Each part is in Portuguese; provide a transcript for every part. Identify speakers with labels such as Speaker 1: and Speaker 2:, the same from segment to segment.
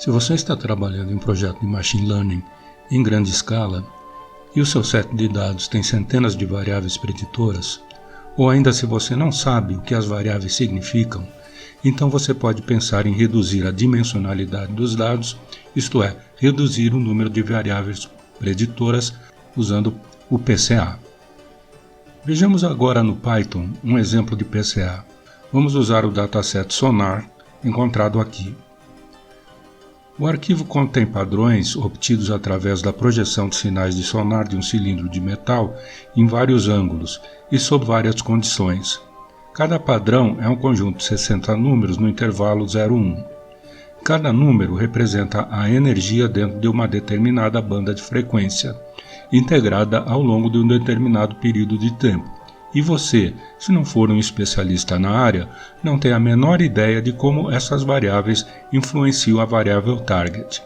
Speaker 1: Se você está trabalhando em um projeto de Machine Learning em grande escala e o seu set de dados tem centenas de variáveis preditoras, ou ainda se você não sabe o que as variáveis significam, então você pode pensar em reduzir a dimensionalidade dos dados, isto é, reduzir o número de variáveis preditoras usando o PCA. Vejamos agora no Python um exemplo de PCA. Vamos usar o dataset Sonar encontrado aqui. O arquivo contém padrões obtidos através da projeção de sinais de sonar de um cilindro de metal em vários ângulos e sob várias condições. Cada padrão é um conjunto de 60 números no intervalo 0,1. Cada número representa a energia dentro de uma determinada banda de frequência, integrada ao longo de um determinado período de tempo. E você, se não for um especialista na área, não tem a menor ideia de como essas variáveis influenciam a variável target.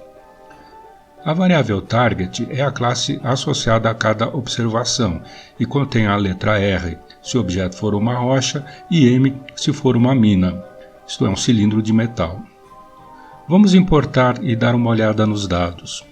Speaker 1: A variável target é a classe associada a cada observação e contém a letra R, se o objeto for uma rocha, e M, se for uma mina, isto é, um cilindro de metal. Vamos importar e dar uma olhada nos dados.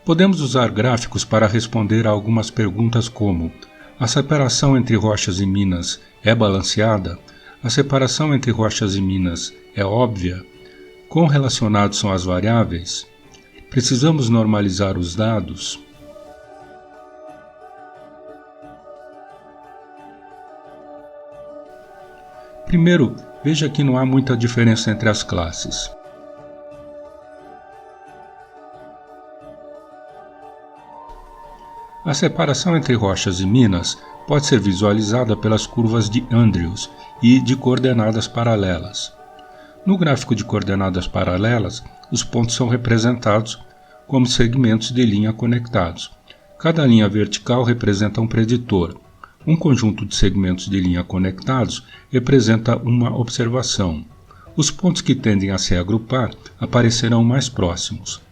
Speaker 1: Podemos usar gráficos para responder a algumas perguntas como: a separação entre rochas e minas é balanceada? A separação entre rochas e minas é óbvia? Quão relacionados são as variáveis? Precisamos normalizar os dados? Primeiro, veja que não há muita diferença entre as classes. A separação entre rochas e minas pode ser visualizada pelas curvas de Andrews e de coordenadas paralelas. No gráfico de coordenadas paralelas, os pontos são representados como segmentos de linha conectados. Cada linha vertical representa um preditor. Um conjunto de segmentos de linha conectados representa uma observação. Os pontos que tendem a se agrupar aparecerão mais próximos.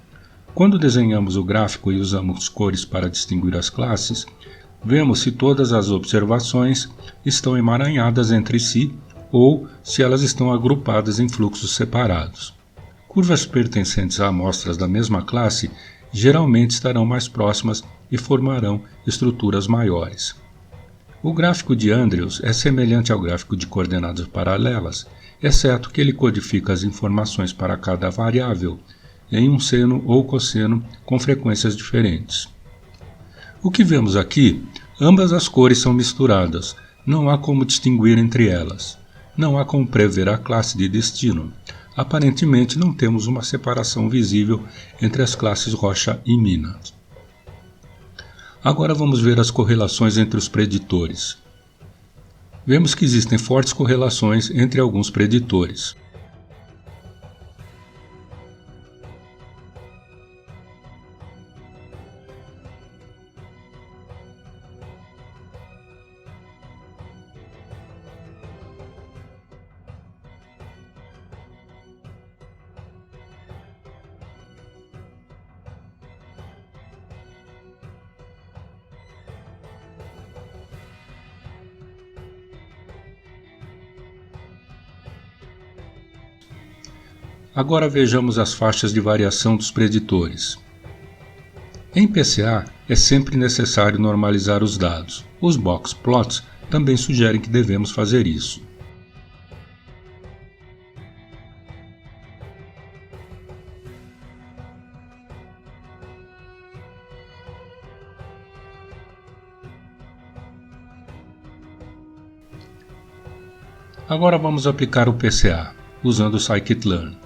Speaker 1: Quando desenhamos o gráfico e usamos cores para distinguir as classes, vemos se todas as observações estão emaranhadas entre si ou se elas estão agrupadas em fluxos separados. Curvas pertencentes a amostras da mesma classe geralmente estarão mais próximas e formarão estruturas maiores. O gráfico de Andrews é semelhante ao gráfico de coordenadas paralelas, exceto que ele codifica as informações para cada variável em um seno ou cosseno com frequências diferentes. O que vemos aqui? Ambas as cores são misturadas, não há como distinguir entre elas. Não há como prever a classe de destino. Aparentemente não temos uma separação visível entre as classes rocha e mina. Agora vamos ver as correlações entre os preditores. Vemos que existem fortes correlações entre alguns preditores. Agora vejamos as faixas de variação dos preditores. Em PCA, é sempre necessário normalizar os dados. Os box plots também sugerem que devemos fazer isso. Agora vamos aplicar o PCA, usando o scikit-learn.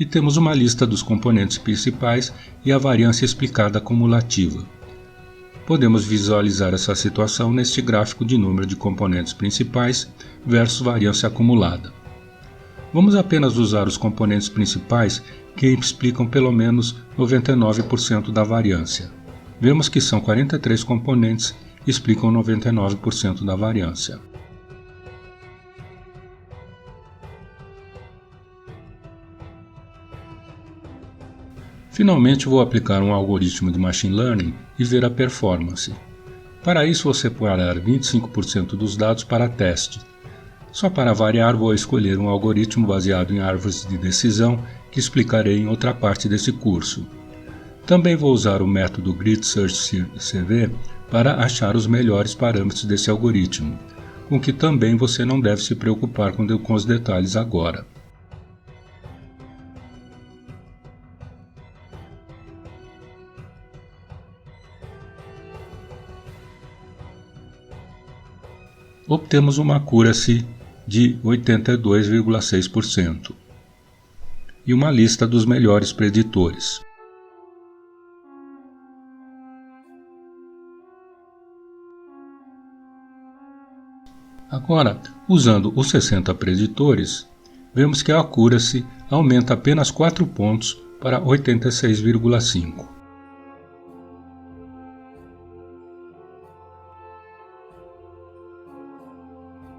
Speaker 1: E temos uma lista dos componentes principais e a variância explicada cumulativa. Podemos visualizar essa situação neste gráfico de número de componentes principais versus variância acumulada. Vamos apenas usar os componentes principais que explicam pelo menos 99% da variância. Vemos que são 43 componentes e explicam 99% da variância. Finalmente vou aplicar um algoritmo de Machine Learning e ver a performance. Para isso vou separar 25% dos dados para teste. Só para variar, vou escolher um algoritmo baseado em árvores de decisão que explicarei em outra parte desse curso. Também vou usar o método Grid Search CV para achar os melhores parâmetros desse algoritmo, com que também você não deve se preocupar com os detalhes agora. Obtemos uma accuracy de 82,6% e uma lista dos melhores preditores. Agora, usando os 60 preditores, vemos que a accuracy aumenta apenas 4 pontos para 86,5%.